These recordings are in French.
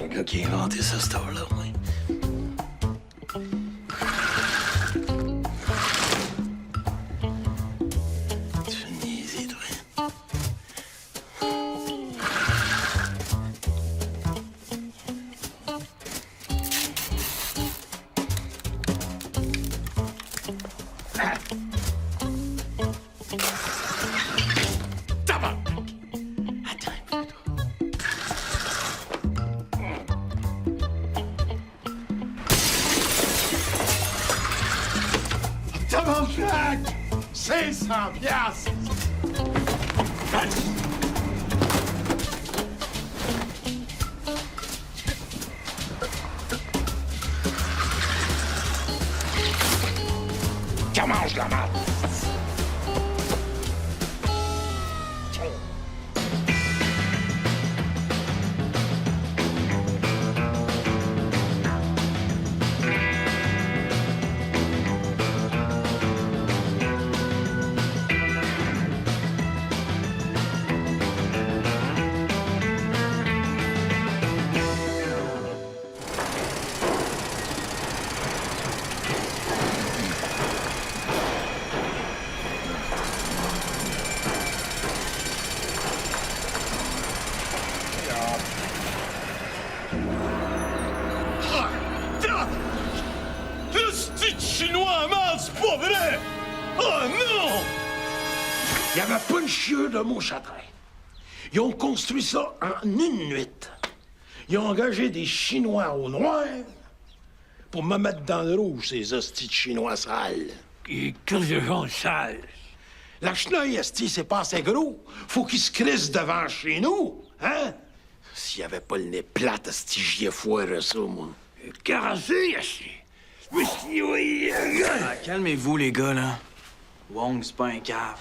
un gars qui a inventé cette histoire-là, moi. Tu niaises, toi. Tabarnak! 500 piastres! Mange la marde! Le style chinois à marde, c'est pas vrai! Oh non! Il n'y avait pas une chieur de Montchâtrain. Ils ont construit ça en une nuit. Ils ont engagé des Chinois au noir pour me mettre dans le rouge, ces hosties de Chinois sales. Et que de gens sales! La chenille, esti, c'est pas assez gros. Faut qu'ils se crissent devant chez nous, hein? S'il y avait pas le nez plat, esti, j'y ai foiré ça, moi. Carasé, ici! Calmez-vous, les gars, là. Wong, c'est pas un cave.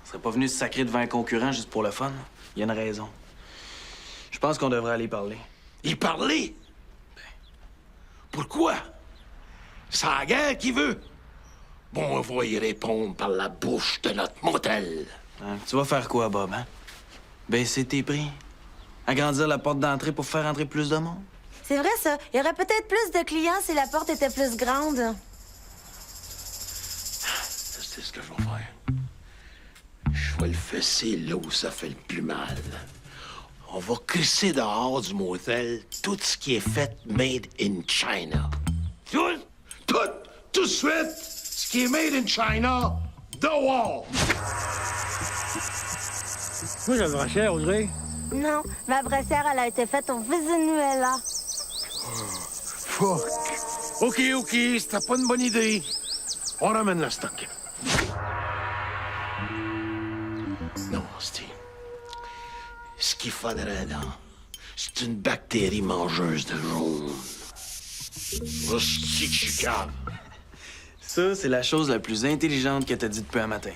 Il serait pas venu se sacrer devant un concurrent juste pour le fun. Il y a une raison. Je pense qu'on devrait aller parler. Y parler? Pourquoi? C'est la guerre qui veut. Bon, on va y répondre par la bouche de notre motel. Hein? Tu vas faire quoi, Bob, hein? Baisser tes prix? Agrandir la porte d'entrée pour faire entrer plus de monde? C'est vrai, ça. Il y aurait peut-être plus de clients si la porte était plus grande. C'est ce que je vais faire. Je vais le fesser là où ça fait le plus mal. On va crisser dehors du motel tout ce qui est fait made in China. Tout de suite, ce qui est made in China, dehors. Moi, la brassière, Audrey. Non, ma brassière, elle a été faite au Venezuela. Fuck. OK, c'était pas une bonne idée. On ramène le stock. Non, Steve. Ce qu'il faudrait, là, c'est une bactérie mangeuse de jaune. Hostie que je suis calme. Ça, c'est la chose la plus intelligente que t'as dit depuis un matin.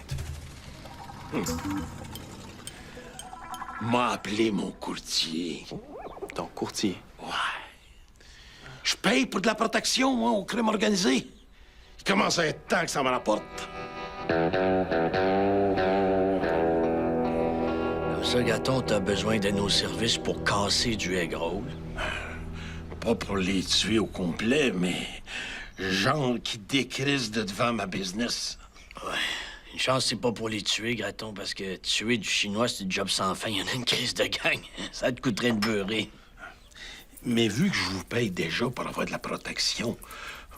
M'a appelé mon courtier. Ton courtier. Ouais. Je paye pour de la protection, moi, au crime organisé. Il commence à être temps que ça me rapporte. Comme ça, Gaton, t'as besoin de nos services pour casser du egg roll. Pas pour les tuer au complet, mais genre qui décrissent de devant ma business. Ouais. Une chance, c'est pas pour les tuer, Graton, parce que tuer du Chinois, c'est du job sans fin. Il y en a une crise de gang. Ça te coûterait de beurrer. Mais vu que je vous paye déjà pour avoir de la protection,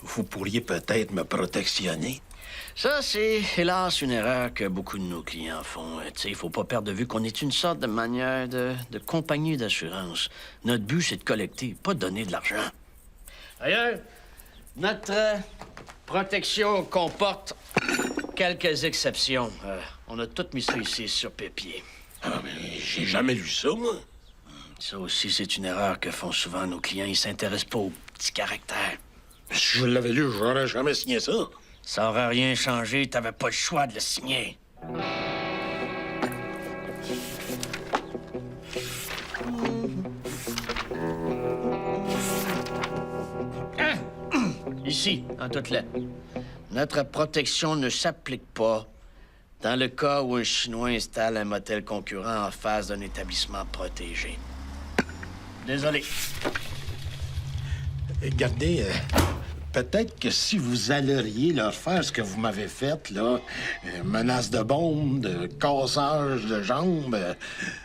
vous pourriez peut-être me protectionner. Ça, c'est, hélas, une erreur que beaucoup de nos clients font. Tu sais, il faut pas perdre de vue qu'on est une sorte de manière de compagnie d'assurance. Notre but, c'est de collecter, pas de donner de l'argent. D'ailleurs, notre protection comporte quelques exceptions. On a tout mis ça ici sur papier. Ah, mais j'ai jamais lu ça, moi. Ça aussi, c'est une erreur que font souvent nos clients. Ils s'intéressent pas aux petits caractères. Si je l'avais lu, j'aurais jamais signé ça. Ça aurait rien changé. T'avais pas le choix de le signer. Ici, en toutes lettres. Notre protection ne s'applique pas dans le cas où un Chinois installe un motel concurrent en face d'un établissement protégé. Désolé. Regardez, peut-être que si vous alleriez leur faire ce que vous m'avez fait, là, menace de bombe, de cassage de jambes,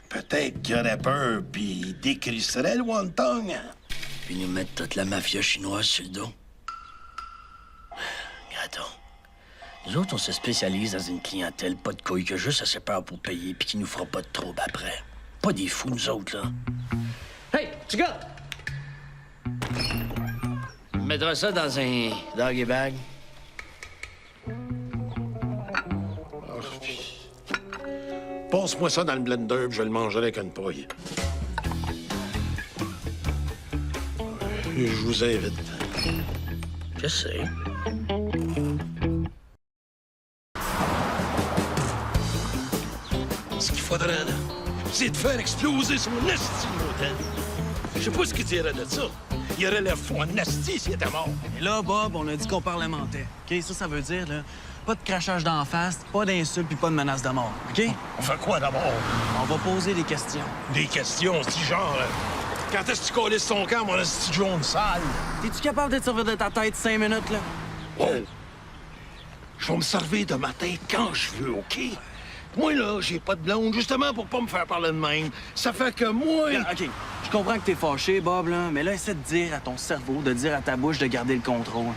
peut-être qu'ils auraient peur puis ils décrisseraient le wonton. Puis nous mettre toute la mafia chinoise sur le dos. Regardons. Nous autres, on se spécialise dans une clientèle pas de couilles qui a juste assez peur pour payer puis qui nous fera pas de trouble après. Pas des fous, nous autres, là. Hey, tu gars! Mettra ça dans un doggy bag. Passe-moi ça dans le blender, puis je le mangerai avec une paille. Je vous invite. Je sais. Ce qu'il faudrait, là, c'est de faire exploser son esti d'hôtel. Je sais pas ce qu'il dirait de ça. Il aurait l'air fou en esti s'il était mort. Et là, Bob, on a dit qu'on parlementait. OK? Ça veut dire, là, pas de crachage d'en face, pas d'insultes puis pas de menaces de mort. OK? On fait quoi d'abord? On va poser des questions. Des questions, si genre... quand est-ce que tu colles ton camp, mon esti de jaune sale? T'es-tu capable de te servir de ta tête 5 minutes, là? Oh! Je vais me servir de ma tête quand je veux, OK? Moi, là, j'ai pas de blonde, justement pour pas me faire parler de même. Ça fait que moi... OK, je comprends que t'es fâché, Bob, là, mais là, essaie de dire à ton cerveau, de dire à ta bouche de garder le contrôle.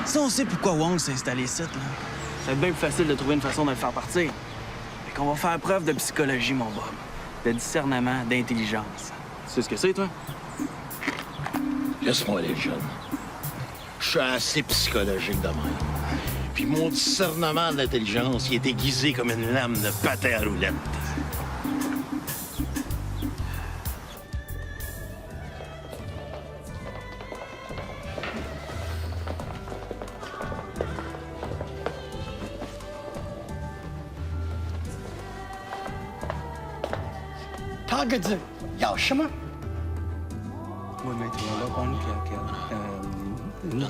Si on sait pourquoi Wong s'est installé ici, là, ça va être bien plus facile de trouver une façon de le faire partir. Fait qu'on va faire preuve de psychologie, mon Bob. De discernement, d'intelligence. Tu sais ce que c'est, toi? Laisse-moi aller, jeune. Je suis assez psychologique de même. Puis mon discernement de l'intelligence, il est aiguisé comme une lame de pâté à roulettes. Target 有什么？會唔會同我講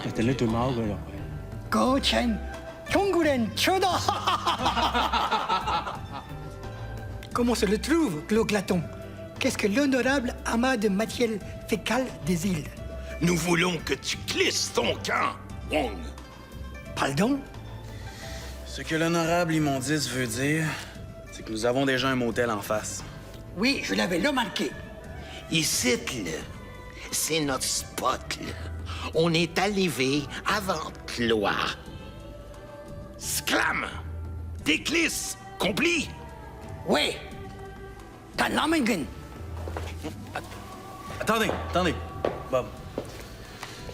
其實呢對貓嘅高前中国人吃的。Comment se le trouve, Claude Glaton? Qu'est-ce que l'honorable amas de matière fécale désire? Nous voulons que tu clisses ton camp, Wong. Pardon? Ce que l'honorable immondice veut dire, c'est que nous avons déjà un motel en face. Oui, je l'avais remarqué. Ici, là, c'est notre spot, là. On est arrivé avant Cloa. Sclam! Déclisse! Complis! Oui. T'as l'amengen. Attendez. Bob.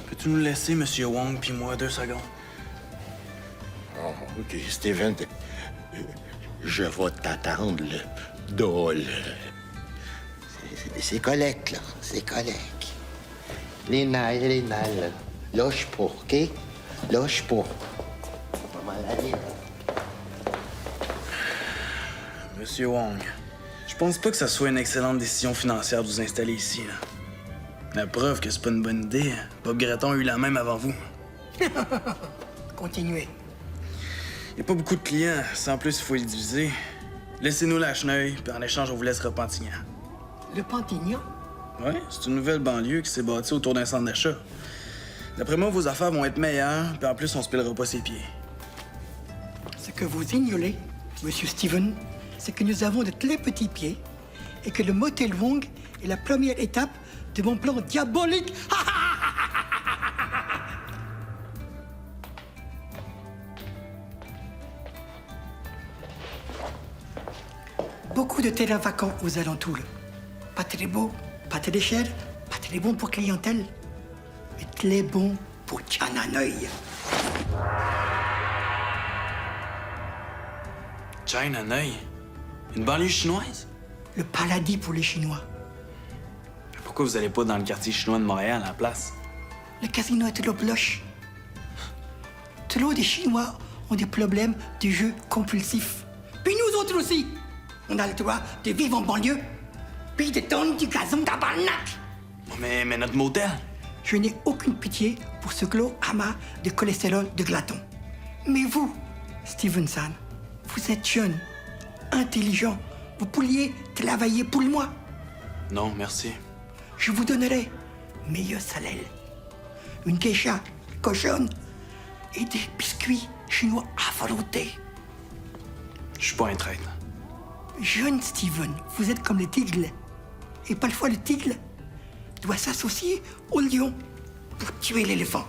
Peux-tu nous laisser, Monsieur Wong, puis moi, 2 secondes? Oh, OK, Steven. Je vais t'attendre, là. Dole. C'est correct, là. C'est correct. Les nailles, là. Lâche pas, OK? Lâche pas. On va m'en aller, là. Monsieur Wong, je pense pas que ça soit une excellente décision financière de vous installer ici, là. La preuve que c'est pas une bonne idée, hein. Bob Gratton a eu la même avant vous. Continuez. Y a pas beaucoup de clients, sans plus, il faut les diviser. Laissez-nous la cheneuille, puis en échange, on vous laisse Repentignan. Le Pantignan? Ouais, c'est une nouvelle banlieue qui s'est bâtie autour d'un centre d'achat. D'après moi, vos affaires vont être meilleures, puis en plus, on se pèlera pas ses pieds. Ce que vous ignorez, Monsieur Steven, c'est que nous avons de très petits pieds et que le motel Wong est la première étape de mon plan diabolique. Beaucoup de terrains vacants aux alentours. Pas très beau, pas très cher, pas très bon pour clientèle, mais très bon pour Tiananoi. Chinanoi? Une banlieue chinoise? Le paradis pour les Chinois. Pourquoi vous allez pas dans le quartier chinois de Montréal à la place? Le casino est trop bloche. Trop des Chinois ont des problèmes de jeux compulsifs. Puis nous autres aussi, on a le droit de vivre en banlieue. Puis de tonnes du gazon tabarnak. Mais notre motel? Je n'ai aucune pitié pour ce gros amas de cholestérol de Glaton. Mais vous, Stevenson, vous êtes jeune, intelligent. Vous pourriez travailler pour moi. Non, merci. Je vous donnerai meilleur salaire, une geisha cochonne et des biscuits chinois à volonté. Je suis pas un traître. Jeune Steven, vous êtes comme le tigre. Et parfois le tigre doit s'associer au lion pour tuer l'éléphant.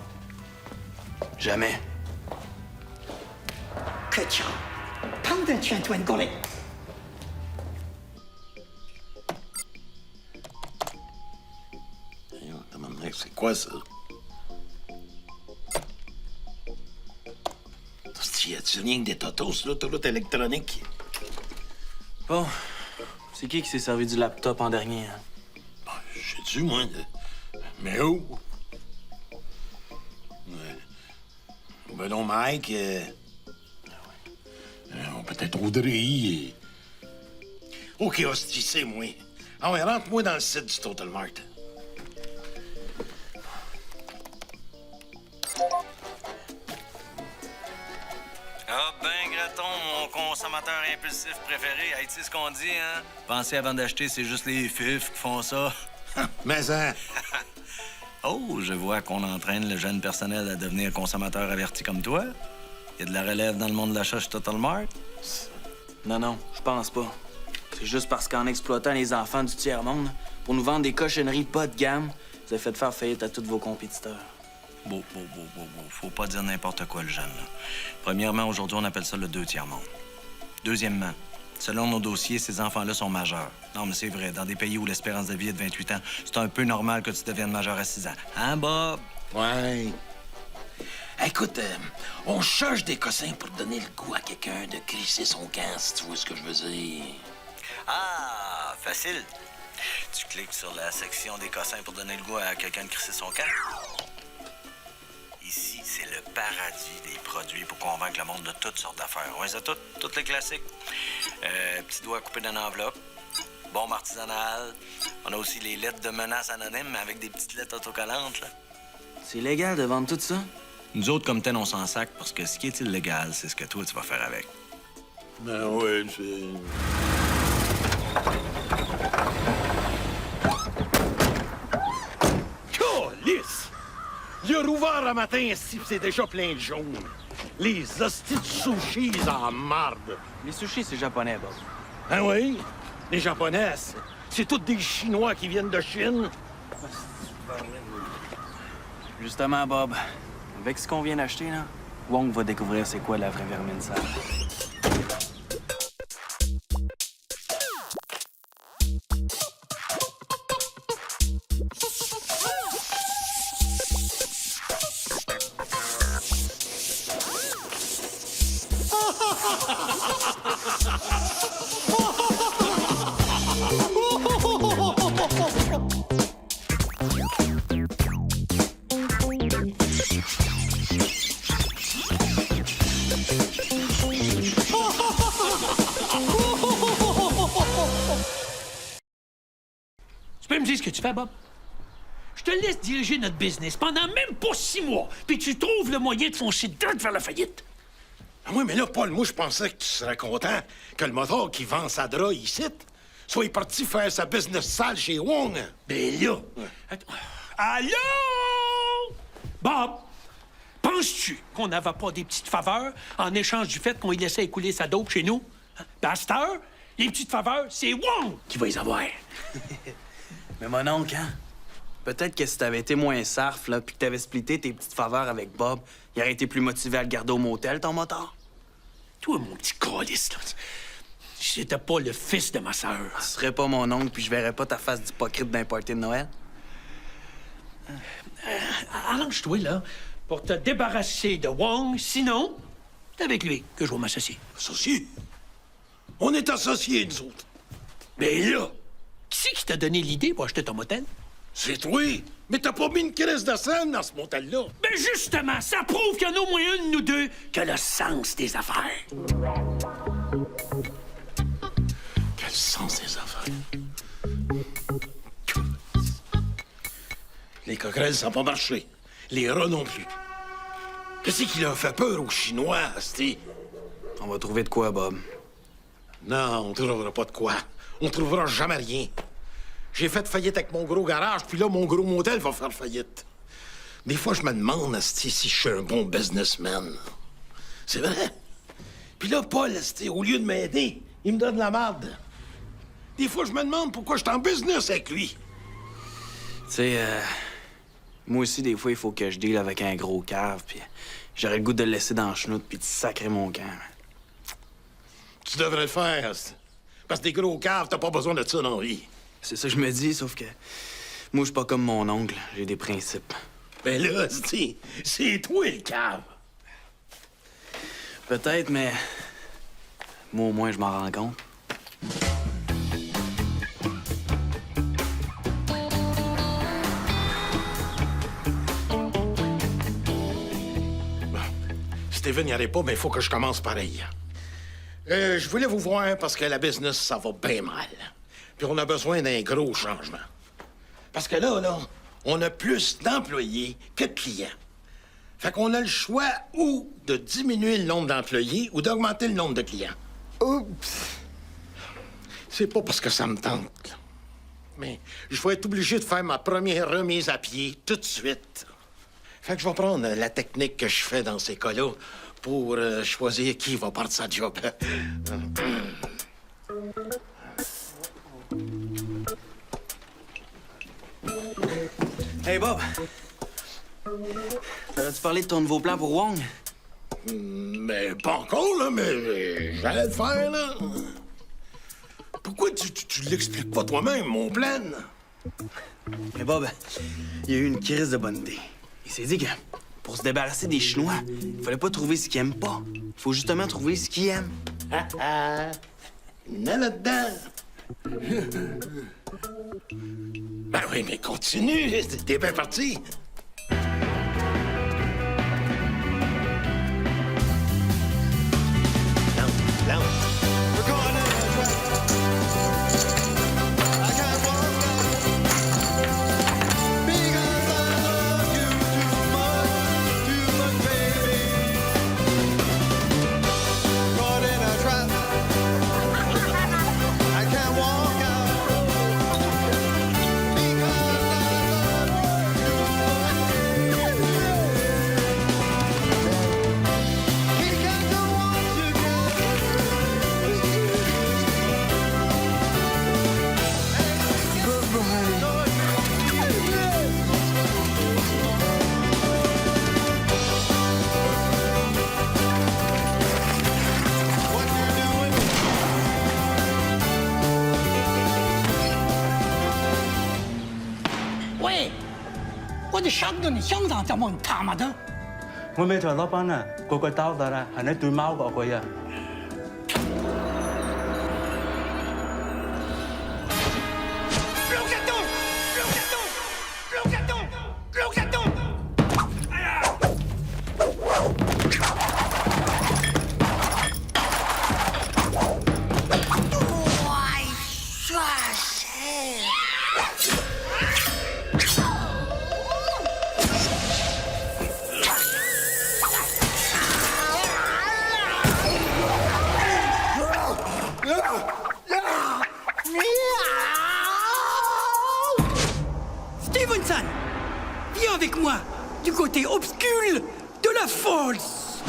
Jamais. Que tiens, parle d'un chien, toi, Ngolé. C'est quoi ça? Y a-tu rien que des totos, l'autoroute électronique? Bon, c'est qui s'est servi du laptop en dernier, hein? J'ai dû, moi. Mais où? Ben non, Mike. Peut-être Audrey. OK, hostie, c'est moi. Ah ouais, rentre-moi dans le site du Total Mart. Ah ben, Graton, mon consommateur impulsif préféré. Hey, tu sais ce qu'on dit, hein? Penser avant d'acheter, c'est juste les fifs qui font ça. Mais hein? Oh, je vois qu'on entraîne le jeune personnel à devenir consommateur averti comme toi. Il y a de la relève dans le monde de l'achat chez Total Mart. Non, je pense pas. C'est juste parce qu'en exploitant les enfants du tiers-monde pour nous vendre des cochonneries pas de gamme, vous avez fait faire faillite à tous vos compétiteurs. Beau. Faut pas dire n'importe quoi, le jeune, là. Premièrement, aujourd'hui, on appelle ça le 2 tiers-monde. Deuxièmement, selon nos dossiers, ces enfants-là sont majeurs. Non, mais c'est vrai, dans des pays où l'espérance de vie est de 28 ans, c'est un peu normal que tu deviennes majeur à 6 ans. Hein, Bob? Ouais. Écoute, on cherche des cossins pour donner le goût à quelqu'un de crisser son camp, si tu vois ce que je veux dire. Ah, facile. Tu cliques sur la section des cossins pour donner le goût à quelqu'un de crisser son camp. Ici, c'est le paradis des produits pour convaincre le monde de toutes sortes d'affaires. On les a toutes les classiques. Petit doigt coupé dans une enveloppe, bombe artisanale. On a aussi les lettres de menaces anonymes, mais avec des petites lettres autocollantes, là. C'est légal de vendre tout ça? Nous autres, comme tel, on s'en sac parce que ce qui est illégal, c'est ce que toi, tu vas faire avec. Ben ouais, c'est... Calice! Il a rouvert un matin, ici, c'est déjà plein de jaune. Les hosties de sushis, ils en marde. Les sushis, c'est japonais, Bob. Ah oui? Les Japonais, c'est tous des Chinois qui viennent de Chine. Justement, Bob, avec ce qu'on vient d'acheter, là, Wong va découvrir c'est quoi la vraie vermine sale. Tu peux me dire ce que tu fais, Bob? Je te laisse diriger notre business pendant même pas 6 mois, puis tu trouves le moyen de foncer direct vers la faillite. Ah oui, mais là, Paul, moi, je pensais que tu serais content que le moteur qui vend sa drague ici soit parti faire sa business sale chez Wong. Ben là... Allô? Bob, penses-tu qu'on n'avait pas des petites faveurs en échange du fait qu'on y laissait écouler sa dope chez nous? Ben, à cette heure, les petites faveurs, c'est Wong qui va les avoir. Mais mon oncle, hein? Peut-être que si t'avais été moins sarf, là, puis que t'avais splitté tes petites faveurs avec Bob, il aurait été plus motivé à le garder au motel, ton moteur. Toi, mon petit calice, là, j'étais pas le fils de ma sœur. Tu serais pas mon oncle, puis je verrais pas ta face d'hypocrite d'un party de Noël. Arrange-toi, là, pour te débarrasser de Wong. Sinon, c'est avec lui que je vais m'associer. Associés? On est associés, nous autres. Mais là, qui c'est qui t'a donné l'idée pour acheter ton motel? C'est toi. Mais t'as pas mis une crise de scène dans ce motel-là. Ben justement, ça prouve qu'il y en a au moins un de nous deux qui a le sens des affaires. Quel sens des affaires? Les coquerelles, ça n'a pas marché. Les rats non plus. Qu'est-ce qui leur fait peur aux Chinois, asti? On va trouver de quoi, Bob. Non, on trouvera pas de quoi. On trouvera jamais rien. J'ai fait faillite avec mon gros garage, puis là, mon gros motel va faire faillite. Des fois, je me demande asti, si je suis un bon businessman. C'est vrai. Puis là, Paul, asti, au lieu de m'aider, il me donne la marde. Des fois, je me demande pourquoi je suis en business avec lui. Tu sais, moi aussi, des fois, il faut que je deal avec un gros cave, puis j'aurais le goût de le laisser dans le chenoute puis de sacrer mon camp. Tu devrais le faire, asti. Parce que des gros caves, t'as pas besoin de ça dans la vie. C'est ça que je me dis, sauf que moi, je suis pas comme mon oncle. J'ai des principes. Ben là, asti, c'est toi le cave. Peut-être, mais moi, au moins, je m'en rends compte. Steven n'y allait pas, mais il faut que je commence pareil. Je voulais vous voir parce que la business, ça va bien mal. Puis on a besoin d'un gros changement. Parce que là, on a plus d'employés que de clients. Fait qu'on a le choix ou de diminuer le nombre d'employés ou d'augmenter le nombre de clients. Oups. C'est pas parce que ça me tente, là. Mais je vais être obligé de faire ma première remise à pied tout de suite. Fait que je vais prendre la technique que je fais dans ces cas-là pour choisir qui va perdre sa job. Hey, Bob! T'avais-tu parlé de ton nouveau plan pour Wong? Mais pas encore, là, mais j'allais le faire, là. Pourquoi tu l'expliques pas toi-même, mon plan? Mais Bob, il a eu une crise de bonne idée. Il s'est dit que pour se débarrasser des Chinois, il fallait pas trouver ce qu'ils aiment pas. Il faut justement trouver ce qu'ils aiment. Là, là-dedans. Ben oui, mais continue. T'es bien parti. Lance.喂，我哋想到你香港就冇人探啊得。我未同老闆啊，個兜得啦，係你對貓個佢啊。Stevenson, viens avec moi du côté obscur de la force.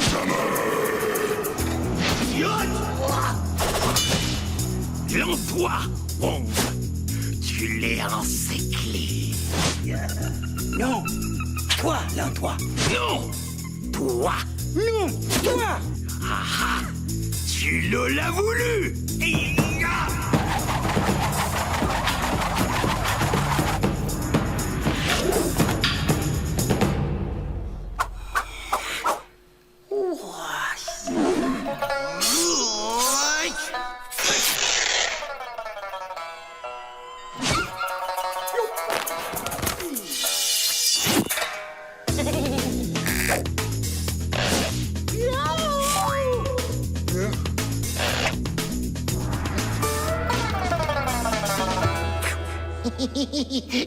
Lance-toi, Wong. Tu l'es encerclé. Non, toi, lance-toi. Non, toi. Non, toi. Ah, tu l'as voulu.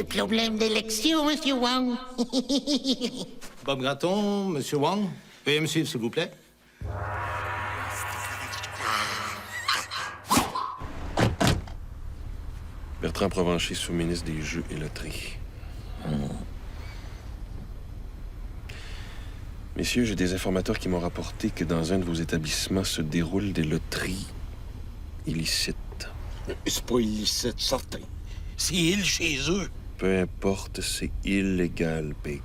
Problème d'élection, Monsieur Wong. Bob Gratton, Monsieur Wong, veuillez me suivre, s'il vous plaît. Bertrand Provencher, sous-ministre des Jeux et Loteries. Messieurs, j'ai des informateurs qui m'ont rapporté que dans un de vos établissements se déroulent des loteries illicites. C'est pas illicite, certain. C'est ils chez eux. Peu importe, c'est illégal, Big.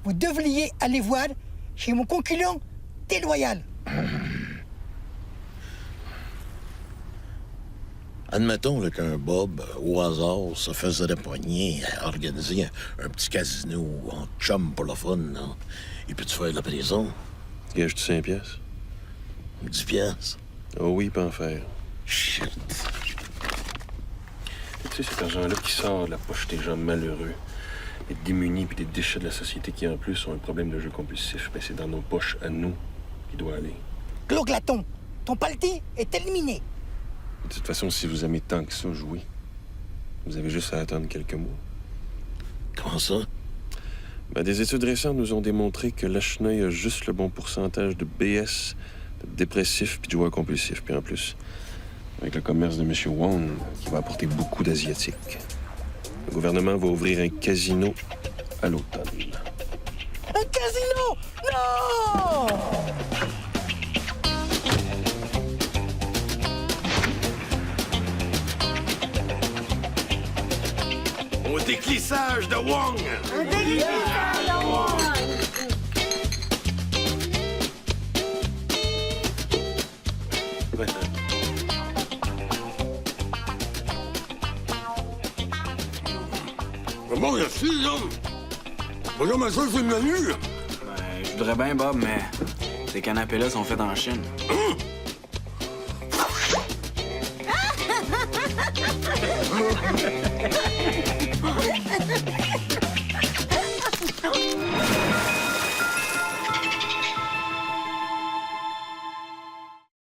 Vous devriez aller voir chez mon concurrent déloyal. Admettons là, qu'un Bob, au hasard, se faisait poigner à organiser un petit casino en chum pour le fun, là. Il peut-tu faire de la prison? Gage-tu 5 piastres? 10 piastres? Oh oui, pas en faire. Shit. Tu sais, cet argent-là qui sort de la poche des gens malheureux, des démunis puis des déchets de la société qui, en plus, ont un problème de jeu compulsif, ben c'est dans nos poches à nous qu'il doit aller. Claude Glaton, ton parti est éliminé. De toute façon, si vous aimez tant que ça jouer, vous avez juste à attendre quelques mois. Comment ça? Ben, des études récentes nous ont démontré que Lacheneuil a juste le bon pourcentage de BS, de dépressif puis de joueurs compulsifs. Puis en plus, avec le commerce de M. Wong, qui va apporter beaucoup d'Asiatiques, le gouvernement va ouvrir un casino à l'automne. Un casino? Non! Au déclissage de Wong! Comment il a su, là? Comment ça, c'est le menu? Je voudrais bien, Bob, mais ces canapés-là sont faits en Chine.